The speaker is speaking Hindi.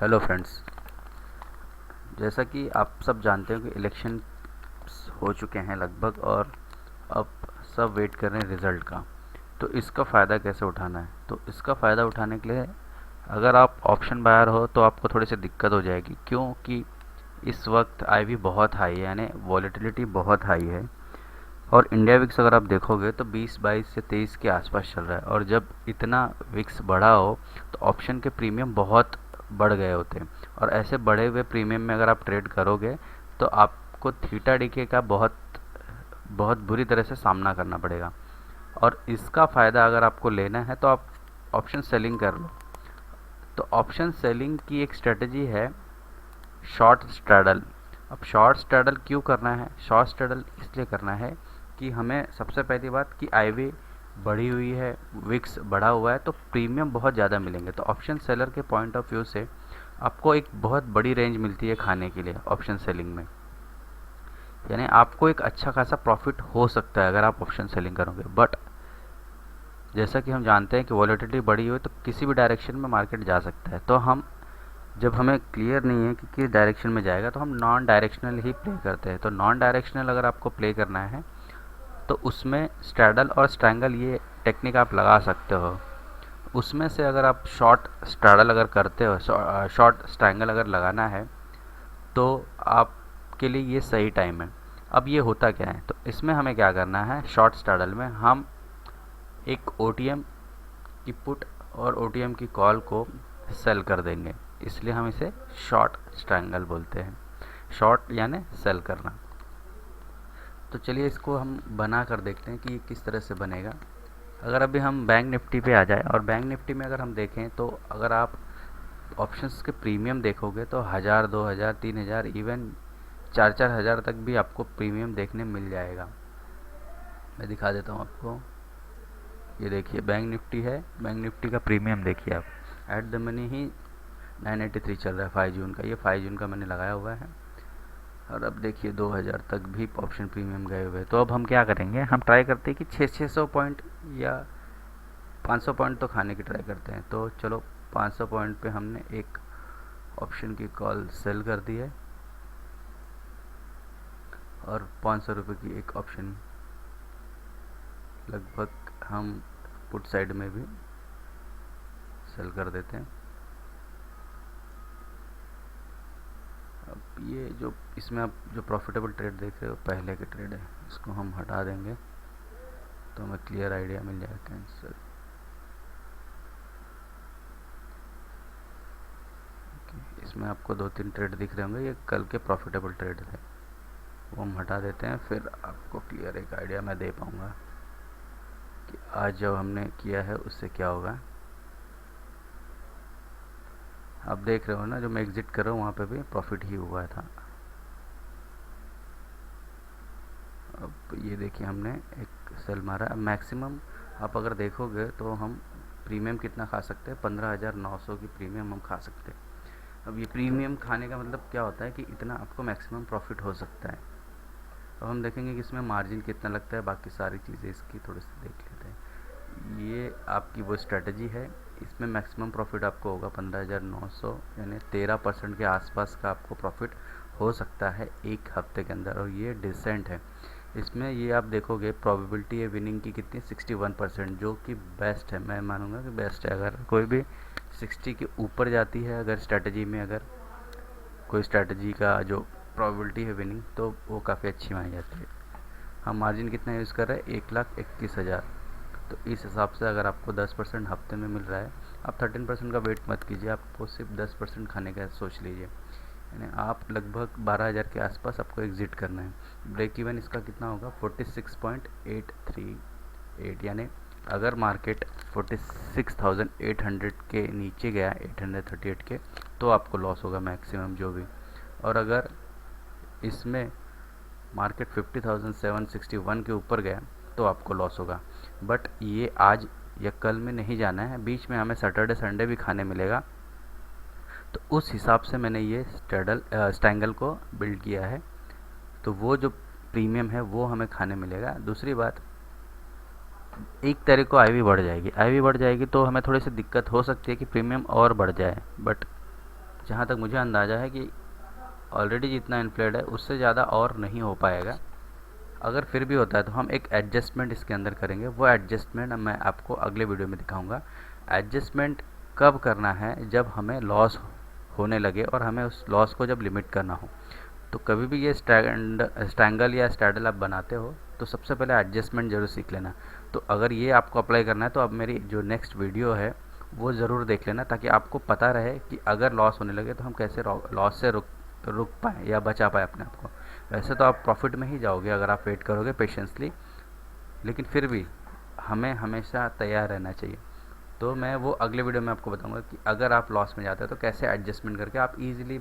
Hello friends. जैसा कि आप सब जानते हो कि इलेक्शन हो चुके हैं लगभग, और अब सब वेट कर रहे हैं रिज़ल्ट का। तो इसका फ़ायदा कैसे उठाना है? तो इसका फ़ायदा उठाने के लिए अगर आप ऑप्शन बायर हो तो आपको थोड़ी सी दिक्कत हो जाएगी, क्योंकि इस वक्त आईवी बहुत हाई है, यानी वॉलेटिलिटी बहुत हाई है। और इंडिया विक्स अगर आप देखोगे तो 20 22 से 23 के आसपास चल रहा है, और जब इतना विक्स बढ़ा हो तो ऑप्शन के प्रीमियम बहुत बढ़ गए होते हैं। और ऐसे बढ़े हुए प्रीमियम में अगर आप ट्रेड करोगे तो आपको थीटा डीके का बहुत बहुत बुरी तरह से सामना करना पड़ेगा। और इसका फ़ायदा अगर आपको लेना है तो आप ऑप्शन सेलिंग कर लो। तो ऑप्शन सेलिंग की एक स्ट्रेटजी है शॉर्ट स्ट्रैडल। अब शॉर्ट स्ट्रैडल क्यों करना है? शॉर्ट स्ट्रैडल इसलिए करना है कि हमें सबसे पहली बात कि आईवी बढ़ी हुई है, विक्स बढ़ा हुआ है, तो प्रीमियम बहुत ज़्यादा मिलेंगे। तो ऑप्शन सेलर के पॉइंट ऑफ व्यू से आपको एक बहुत बड़ी रेंज मिलती है खाने के लिए ऑप्शन सेलिंग में। यानी आपको एक अच्छा खासा प्रॉफिट हो सकता है अगर आप ऑप्शन सेलिंग करोगे। बट जैसा कि हम जानते हैं कि वॉलेटिलिटी बढ़ी हुई है तो किसी भी डायरेक्शन में मार्केट जा सकता है। तो हम जब हमें क्लियर नहीं है कि किस डायरेक्शन में जाएगा तो हम नॉन डायरेक्शनल ही प्ले करते हैं। तो नॉन डायरेक्शनल अगर आपको प्ले करना है तो उसमें स्ट्रैडल और स्ट्रैंगल ये टेक्निक आप लगा सकते हो। उसमें से अगर आप शॉर्ट स्ट्रैडल अगर करते हो, शॉर्ट स्ट्रैंगल अगर लगाना है तो आपके लिए ये सही टाइम है। अब ये होता क्या है? तो इसमें हमें क्या करना है, शॉर्ट स्ट्रैडल में हम एक ओटीएम की पुट और ओटीएम की कॉल को सेल कर देंगे, इसलिए हम इसे शॉर्ट स्ट्रैंगल बोलते हैं। शॉर्ट यानी सेल करना। तो चलिए इसको हम बना कर देखते हैं कि ये किस तरह से बनेगा। अगर अभी हम बैंक निफ्टी पे आ जाए, और बैंक निफ्टी में अगर हम देखें तो अगर आप ऑप्शंस के प्रीमियम देखोगे तो 1000 2000 3000 इवन 4000 तक भी आपको प्रीमियम देखने मिल जाएगा। मैं दिखा देता हूँ आपको। ये देखिए बैंक निफ्टी है, बैंक निफ्टी का प्रीमियम देखिए आप। एट द मनी ही 983 चल रहा है 5 जून का। ये 5 जून का मैंने लगाया हुआ है, और अब देखिए 2000 तक भी ऑप्शन प्रीमियम गए हुए हैं। तो अब हम क्या करेंगे, हम ट्राई करते हैं कि 600 पॉइंट या 500 पॉइंट तो खाने की ट्राई करते हैं। तो चलो 500 पॉइंट पे हमने एक ऑप्शन की कॉल सेल कर दी है, और 500 रुपये की एक ऑप्शन लगभग हम पुट साइड में भी सेल कर देते हैं। अब ये जो इसमें आप जो प्रॉफिटेबल ट्रेड देख रहे हो पहले के ट्रेड है, इसको हम हटा देंगे तो हमें क्लियर आइडिया मिल जाएगा। कैंसिल। इसमें आपको 2-3 ट्रेड दिख रहे होंगे, ये कल के प्रॉफिटेबल ट्रेड थे, वो हम हटा देते हैं। फिर आपको क्लियर एक आइडिया मैं दे पाऊँगा कि आज जब हमने किया है उससे क्या होगा। आप देख रहे हो ना, जो मैं एग्जिट कर रहा हूँ वहाँ पे भी प्रॉफिट ही हुआ था। अब ये देखिए हमने एक सेल मारा। अब मैक्सिमम आप अगर देखोगे तो हम प्रीमियम कितना खा सकते हैं, 15,900 की प्रीमियम हम खा सकते हैं। अब ये प्रीमियम खाने का मतलब क्या होता है कि इतना आपको मैक्सिमम प्रॉफिट हो सकता है। अब हम देखेंगे कि इसमें मार्जिन कितना लगता है, बाकी सारी चीज़ें इसकी थोड़ी सी देख लेते हैं। ये आपकी वो स्ट्रेटजी है, इसमें मैक्सिमम प्रॉफिट आपको होगा 15,900, यानी 13% के आसपास का आपको प्रॉफिट हो सकता है एक हफ्ते के अंदर, और ये डिसेंट है। इसमें ये आप देखोगे प्रोबेबिलिटी है विनिंग की कितनी, 61%, जो कि बेस्ट है। मैं मानूंगा कि बेस्ट है। अगर कोई भी 60 के ऊपर जाती है अगर स्ट्रेटजी में, अगर कोई स्ट्रेटजी का जो प्रोबेबिलिटी है विनिंग, तो वो काफ़ी अच्छी मानी जाती है। हम मार्जिन कितना यूज़ कर रहे हैं, 1,21,000। तो इस हिसाब से अगर आपको 10% हफ्ते में मिल रहा है, आप 13% का वेट मत कीजिए, आपको सिर्फ 10% खाने का सोच लीजिए। यानी आप लगभग 12,000 के आसपास आपको एग्जिट करना है। ब्रेक इवन इसका कितना होगा, 46.838। यानी अगर मार्केट 46,800 के नीचे गया, 838 के, तो आपको लॉस होगा मैक्सिमम जो भी। और अगर इसमें मार्केट 50,761 के ऊपर गया तो आपको लॉस होगा। बट ये आज या कल में नहीं जाना है, बीच में हमें सैटरडे संडे भी खाने मिलेगा। तो उस हिसाब से मैंने ये स्ट्रैंगल को बिल्ड किया है। तो वो जो प्रीमियम है वो हमें खाने मिलेगा। दूसरी बात, एक तारीख को आईवी बढ़ जाएगी, आईवी बढ़ जाएगी तो हमें थोड़ी सी दिक्कत हो सकती है कि प्रीमियम और बढ़ जाए। बट जहाँ तक मुझे अंदाज़ा है कि ऑलरेडी जितना इन्फ्लेड है उससे ज़्यादा और नहीं हो पाएगा। अगर फिर भी होता है तो हम एक एडजस्टमेंट इसके अंदर करेंगे, वो एडजस्टमेंट मैं आपको अगले वीडियो में दिखाऊंगा। एडजस्टमेंट कब करना है? जब हमें लॉस होने लगे और हमें उस लॉस को जब लिमिट करना हो। तो कभी भी ये स्ट्रैंगल या स्टैडल आप बनाते हो तो सबसे पहले एडजस्टमेंट ज़रूर सीख लेना। तो अगर ये आपको अप्लाई करना है तो अब मेरी जो नेक्स्ट वीडियो है वो ज़रूर देख लेना, ताकि आपको पता रहे कि अगर लॉस होने लगे तो हम कैसे लॉस से रुक पाएँ या बचा पाएँ अपने आप को। वैसे तो आप प्रॉफिट में ही जाओगे अगर आप वेट करोगे पेशेंसली, लेकिन फिर भी हमें हमेशा तैयार रहना चाहिए। तो मैं वो अगले वीडियो में आपको बताऊंगा कि अगर आप लॉस में जाते हो तो कैसे एडजस्टमेंट करके आप इजीली